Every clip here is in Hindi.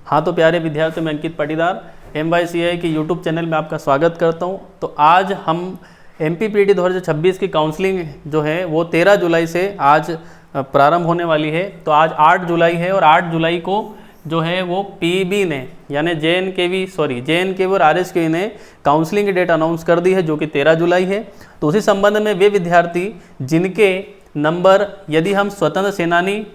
हाँ तो प्यारे विद्यार्थियों, मैं अंकित पाटीदार MYCI के यूट्यूब चैनल में आपका स्वागत करता हूँ। तो आज हम MPPT 2026 की काउंसलिंग जो है वो 13 जुलाई से आज प्रारंभ होने वाली है। तो आज 8 जुलाई है और 8 जुलाई को जो है वो PEB ने यानी JNKV और RSKV ने काउंसलिंग की डेट अनाउंस कर दी है, जो कि 13 जुलाई है। तो उसी संबंध में वे विद्यार्थी जिनके नंबर, यदि हम स्वतंत्र सेनानी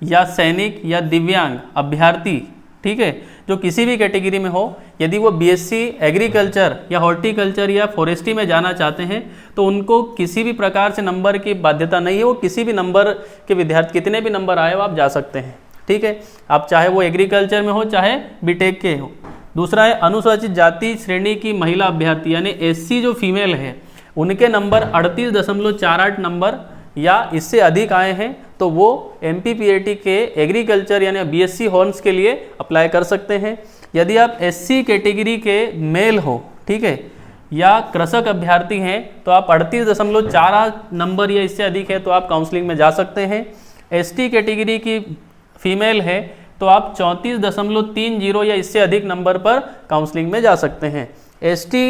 या सैनिक या दिव्यांग अभ्यर्थी, ठीक है, जो किसी भी कैटेगरी में हो, यदि वो BSc एग्रीकल्चर या हॉर्टिकल्चर या फॉरेस्ट्री में जाना चाहते हैं तो उनको किसी भी प्रकार से नंबर की बाध्यता नहीं है। वो किसी भी नंबर के विद्यार्थी, कितने भी नंबर आए हो आप जा सकते हैं, ठीक है। आप चाहे वो एग्रीकल्चर में हो चाहे बीटेक के हो। दूसरा है अनुसूचित जाति श्रेणी की महिला अभ्यर्थी यानी SC जो फीमेल है, उनके नंबर 38.48 नंबर या इससे अधिक आए हैं तो वो MPPT के एग्रीकल्चर यानी BSc हॉर्न्स के लिए अप्लाई कर सकते हैं। यदि आप SC कैटेगरी के मेल हो, ठीक है, या कृषक अभ्यर्थी हैं तो आप 38.48 नंबर या इससे अधिक है तो आप काउंसलिंग में जा सकते हैं। ST कैटेगरी की फीमेल है तो आप 34.30 या इससे अधिक नंबर पर काउंसलिंग में जा सकते हैं। ST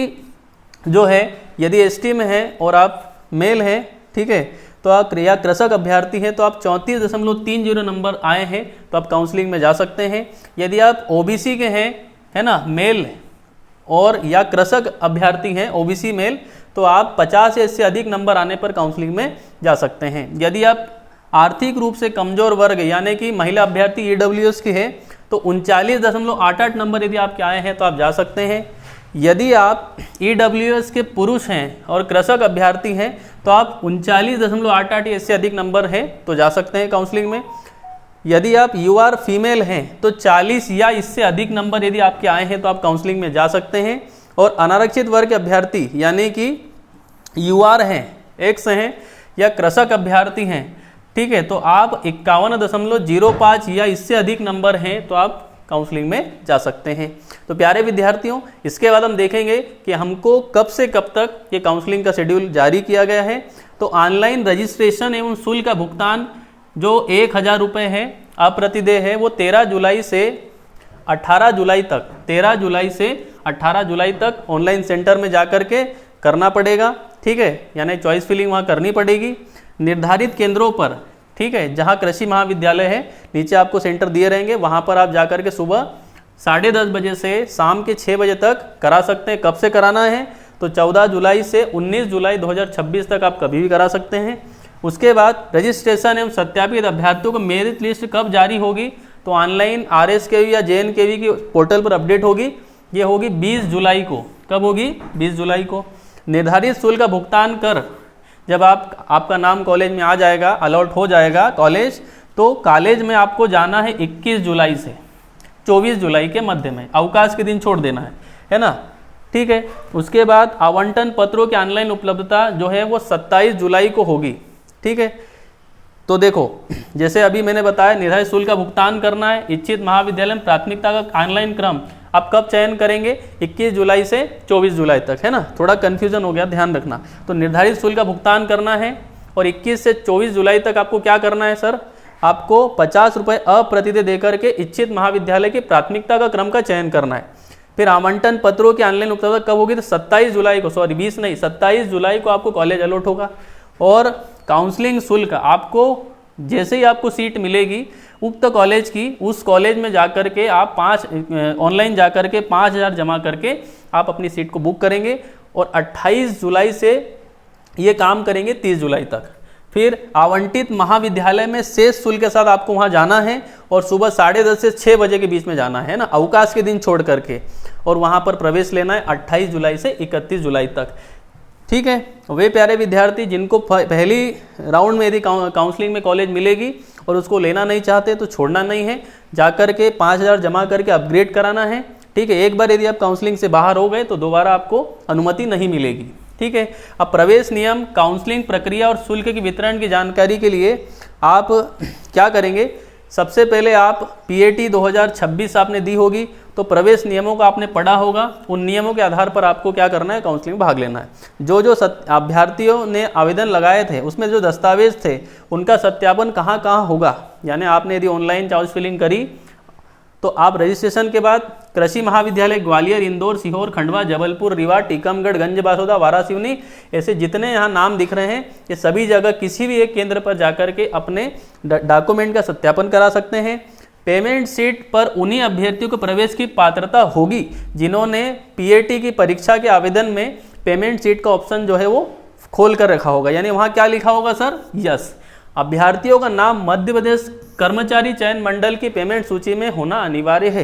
जो है, यदि ST में है और आप मेल हैं, ठीक है, तो आप या कृषक अभ्यर्थी हैं तो आप 34.30 नंबर आए हैं तो आप काउंसलिंग में जा सकते हैं। यदि आप OBC के हैं, है ना, मेल और या कृषक अभ्यर्थी हैं OBC मेल, तो आप 50 या इससे अधिक नंबर आने पर काउंसलिंग में जा सकते हैं। यदि आप आर्थिक रूप से कमजोर वर्ग यानी कि महिला अभ्यर्थी EWS की है तो 39.88 नंबर यदि आपके आए हैं तो आप जा सकते हैं। यदि आप EWS के पुरुष हैं और कृषक अभ्यर्थी हैं तो आप 39.88 या इससे अधिक नंबर है तो जा सकते हैं काउंसलिंग में। यदि आप UR फीमेल हैं तो 40 या इससे अधिक नंबर यदि आपके आए हैं तो आप काउंसलिंग में जा सकते हैं। और अनारक्षित वर्ग के अभ्यर्थी यानी कि UR हैं, X हैं या कृषक अभ्यर्थी हैं, ठीक है, तो आप 51.05 या इससे अधिक नंबर हैं तो आप काउंसलिंग में जा सकते हैं। तो प्यारे विद्यार्थियों, इसके बाद हम देखेंगे कि हमको कब से कब तक ये काउंसलिंग का शेड्यूल जारी किया गया है। तो ऑनलाइन रजिस्ट्रेशन एवं शुल्क का भुगतान जो 1000 रुपये है अप्रतिदेय है, वो 13 जुलाई से 18 जुलाई तक 13 जुलाई से 18 जुलाई तक ऑनलाइन सेंटर में जा कर के करना पड़ेगा, ठीक है, यानी चॉइस फिलिंग वहाँ करनी पड़ेगी निर्धारित केंद्रों पर, ठीक है। जहाँ कृषि महाविद्यालय है, नीचे आपको सेंटर दिए रहेंगे, वहाँ पर आप जाकर के सुबह 10:30 बजे से शाम के 6 बजे तक करा सकते हैं। कब से कराना है तो 14 जुलाई से 19 जुलाई 2026 तक आप कभी भी करा सकते हैं। उसके बाद रजिस्ट्रेशन एवं सत्यापित अभ्यर्थियों को मेरिट लिस्ट कब जारी होगी तो ऑनलाइन RSKV या JNKV की पोर्टल पर अपडेट होगी। ये होगी 20 जुलाई को। कब होगी? 20 जुलाई को। निर्धारित शुल्क का भुगतान कर जब आपका नाम कॉलेज में आ जाएगा, अलॉट हो जाएगा कॉलेज, तो कॉलेज में आपको जाना है 21 जुलाई से 24 जुलाई के मध्य में, अवकाश के दिन छोड़ देना है ना, ठीक है। उसके बाद आवंटन पत्रों की ऑनलाइन उपलब्धता जो है वो 27 जुलाई को होगी, ठीक है। तो देखो, जैसे अभी मैंने बताया निर्धारित शुल्क का भुगतान करना है, इच्छित महाविद्यालय में प्राथमिकता का ऑनलाइन क्रम आप कब चयन करेंगे 21 जुलाई से 24 जुलाई तक, है ना, थोड़ा कन्फ्यूजन हो गया, ध्यान रखना। तो निर्धारित शुल्क का भुगतान करना है और 21 से 24 जुलाई तक आपको क्या करना है सर, आपको 50 रुपये अप्रतिदेय देकर के इच्छित महाविद्यालय की प्राथमिकता का क्रम का चयन करना है। फिर आवंटन पत्रों की ऑनलाइन उपलब्धता कब होगी तो 27 जुलाई को, 27 जुलाई को आपको कॉलेज अलॉट होगा। और काउंसलिंग शुल्क आपको जैसे ही आपको सीट मिलेगी उक्त कॉलेज की, उस कॉलेज में जाकर के आप ऑनलाइन जाकर के 5000 जमा करके आप अपनी सीट को बुक करेंगे और 28 जुलाई से ये काम करेंगे 30 जुलाई तक। फिर आवंटित महाविद्यालय में शेष शुल्क के साथ आपको वहाँ जाना है और सुबह 10:30 से 6 बजे के बीच में जाना है ना, अवकाश के दिन छोड़ करके, और वहाँ पर प्रवेश लेना है 28 जुलाई से 31 जुलाई तक, ठीक है। वे प्यारे विद्यार्थी जिनको पहली राउंड में यदि काउंसलिंग में कॉलेज मिलेगी और उसको लेना नहीं चाहते तो छोड़ना नहीं है, जाकर के 5000 जमा करके अपग्रेड कराना है, ठीक है। एक बार यदि आप काउंसलिंग से बाहर हो गए तो दोबारा आपको अनुमति नहीं मिलेगी, ठीक है। अब प्रवेश नियम, काउंसलिंग प्रक्रिया और शुल्क की वितरण की जानकारी के लिए आप क्या करेंगे, सबसे पहले आप PAT 2026 आपने दी होगी तो प्रवेश नियमों का आपने पढ़ा होगा, उन नियमों के आधार पर आपको क्या करना है, काउंसलिंग में भाग लेना है। जो अभ्यर्थियों ने आवेदन लगाए थे उसमें जो दस्तावेज थे उनका सत्यापन कहाँ कहाँ होगा, यानी आपने यदि ऑनलाइन चॉइस फिलिंग करी तो आप रजिस्ट्रेशन के बाद कृषि महाविद्यालय ग्वालियर, इंदौर, सीहोर, खंडवा, जबलपुर, रीवा, टीकमगढ़, गंज बासौदा, वारासिवनी, ऐसे जितने यहाँ नाम दिख रहे हैं ये सभी जगह किसी भी एक केंद्र पर जाकर के अपने डॉक्यूमेंट का सत्यापन करा सकते हैं। पेमेंट सीट पर उन्हीं अभ्यर्थियों को प्रवेश की पात्रता होगी जिन्होंने पीएटी की परीक्षा के आवेदन में पेमेंट सीट का ऑप्शन जो है वो खोल कर रखा होगा। यानी वहाँ क्या लिखा होगा सर? यस। अभ्यर्थियों का नाम मध्य प्रदेश कर्मचारी चयन मंडल की पेमेंट सूची में होना अनिवार्य है।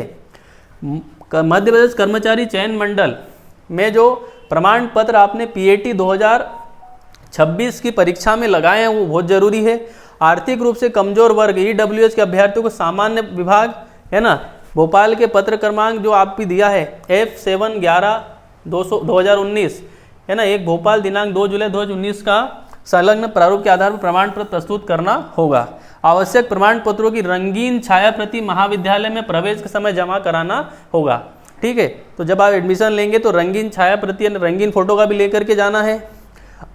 मध्य प्रदेश कर्मचारी चयन मंडल में जो प्रमाण पत्र आपने पीएटी 2026 की परीक्षा में लगाए हैं वो बहुत जरूरी है। आर्थिक रूप से कमजोर वर्ग ईडब्ल्यूएस के अभ्यर्थियों को सामान्य विभाग है ना, भोपाल के पत्र क्रमांक जो आप भी दिया है F711-2019 है ना, एक भोपाल दिनांक 2 जुलाई 2019 का संलग्न प्रारूप के आधार पर प्रमाण पत्र प्रस्तुत करना होगा। आवश्यक प्रमाण पत्रों की रंगीन छायाप्रति महाविद्यालय में प्रवेश के समय जमा कराना होगा। ठीक है, तो जब आप एडमिशन लेंगे तो रंगीन छायाप्रति यानी रंगीन फोटो का भी लेकर के जाना है।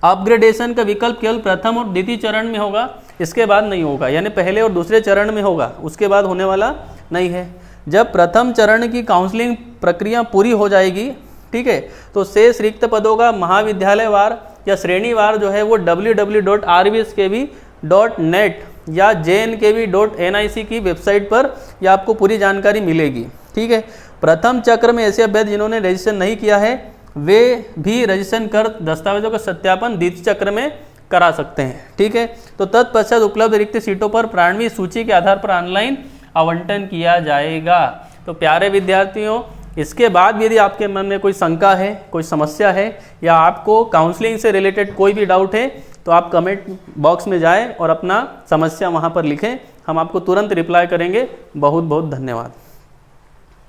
अपग्रेडेशन का विकल्प केवल प्रथम और द्वितीय चरण में होगा, इसके बाद नहीं होगा। यानी पहले और दूसरे चरण में होगा, उसके बाद होने वाला नहीं है। जब प्रथम चरण की काउंसलिंग प्रक्रिया पूरी हो जाएगी, ठीक है, तो शेष रिक्त पदों का महाविद्यालयवार या श्रेणीवार जो है वो www.rbskv.net या jnkv.nic की वेबसाइट पर यह आपको पूरी जानकारी मिलेगी। ठीक है, प्रथम चक्र में ऐसे अभ्यर्थी जिन्होंने रजिस्ट्रेशन नहीं किया है वे भी रजिस्ट्रेशन कर दस्तावेजों का सत्यापन द्वितीय चक्र में करा सकते हैं। ठीक है, तो तत्पश्चात उपलब्ध रिक्त सीटों पर प्रारंभिक सूची के आधार पर ऑनलाइन आवंटन किया जाएगा। तो प्यारे विद्यार्थियों, इसके बाद यदि आपके मन में कोई शंका है, कोई समस्या है या आपको काउंसलिंग से रिलेटेड कोई भी डाउट है तो आप कमेंट बॉक्स में जाएं और अपना समस्या वहां पर लिखें, हम आपको तुरंत रिप्लाई करेंगे। बहुत बहुत धन्यवाद।